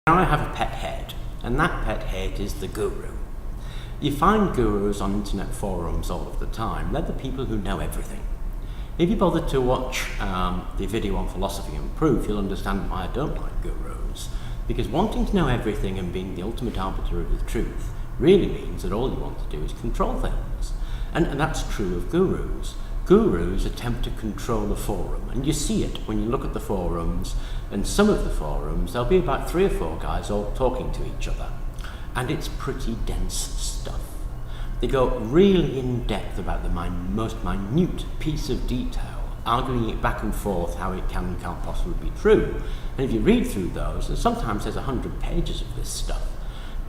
Now I have a pet hate, and that pet hate is the guru. You find gurus on internet forums all of the time. They're the people who know everything. If you bother to watch the video on philosophy and proof, you'll understand why I don't like gurus. Because wanting to know everything and being the ultimate arbiter of the truth really means that all you want to do is control things. And that's true of gurus. Gurus attempt to control a forum, and you see it when you look at the forums, and some of the forums, there'll be about 3 or 4 guys all talking to each other, and it's pretty dense stuff. They go really in depth about the most minute piece of detail, arguing it back and forth how it can and can't possibly be true. And if you read through those, and sometimes there's 100 pages of this stuff,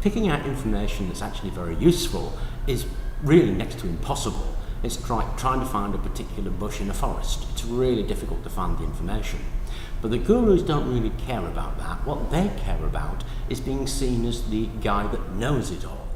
picking out information that's actually very useful is really next to impossible. It's trying to find a particular bush in a forest. It's really difficult to find the information. But the gurus don't really care about that. What they care about is being seen as the guy that knows it all.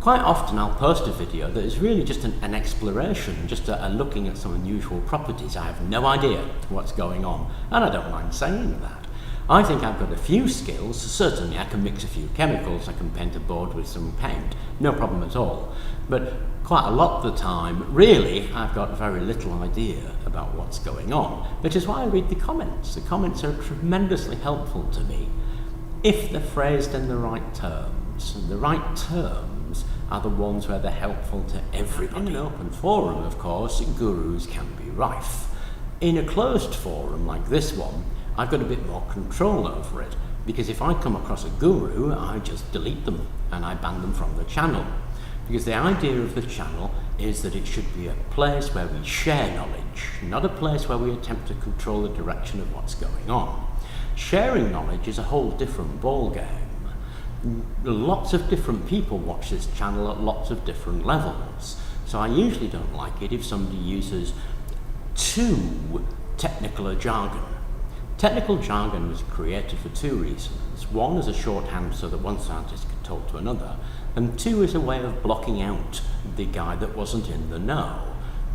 Quite often I'll post a video that is really just an exploration, just a looking at some unusual properties. I have no idea what's going on, and I don't mind saying that. I think I've got a few skills. Certainly I can mix a few chemicals, I can paint a board with some paint, no problem at all. But quite a lot of the time, really, I've got very little idea about what's going on, which is why I read the comments. The comments are tremendously helpful to me, if they're phrased in the right terms. And the right terms are the ones where they're helpful to everybody. In an open forum, of course, gurus can be rife. In a closed forum like this one, I've got a bit more control over it, because if I come across a guru, I just delete them and I ban them from the channel. Because the idea of the channel is that it should be a place where we share knowledge, not a place where we attempt to control the direction of what's going on. Sharing knowledge is a whole different ballgame. Lots of different people watch this channel at lots of different levels. So I usually don't like it if somebody uses too technical a jargon. Technical jargon was created for 2 reasons. 1 is a shorthand so that one scientist can talk to another, and 2 is a way of blocking out the guy that wasn't in the know.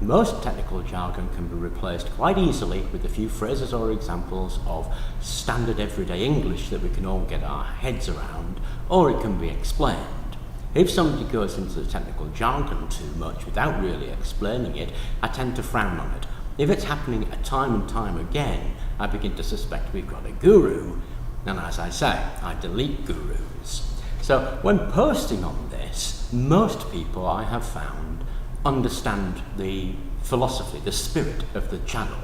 Most technical jargon can be replaced quite easily with a few phrases or examples of standard everyday English that we can all get our heads around, or it can be explained. If somebody goes into the technical jargon too much without really explaining it, I tend to frown on it. If it's happening time and time again, I begin to suspect we've got a guru, and as I say, I delete gurus. So when posting on this, most people I have found understand the philosophy, the spirit of the channel,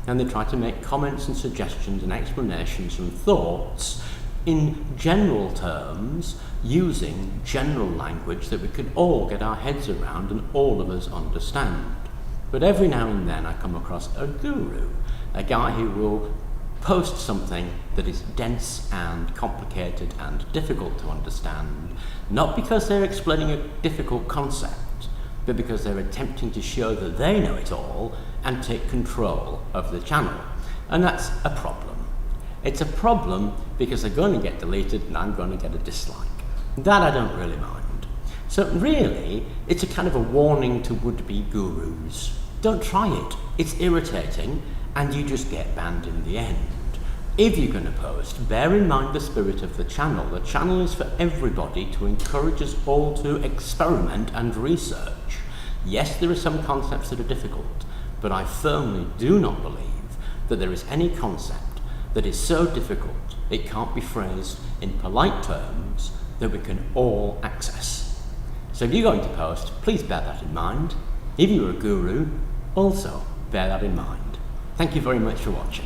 and they try to make comments and suggestions and explanations and thoughts in general terms, using general language that we could all get our heads around and all of us understand. But every now and then I come across a guru, a guy who will post something that is dense and complicated and difficult to understand, not because they're explaining a difficult concept, but because they're attempting to show that they know it all and take control of the channel. And that's a problem. It's a problem because they're going to get deleted and I'm going to get a dislike. That I don't really mind. So really, it's a kind of a warning to would-be gurus. Don't try it. It's irritating and you just get banned in the end. If you're going to post, bear in mind the spirit of the channel. The channel is for everybody, to encourage us all to experiment and research. Yes, there are some concepts that are difficult, but I firmly do not believe that there is any concept that is so difficult it can't be phrased in polite terms that we can all access. So if you're going to post, please bear that in mind. If you're a guru, also bear that in mind. Thank you very much for watching.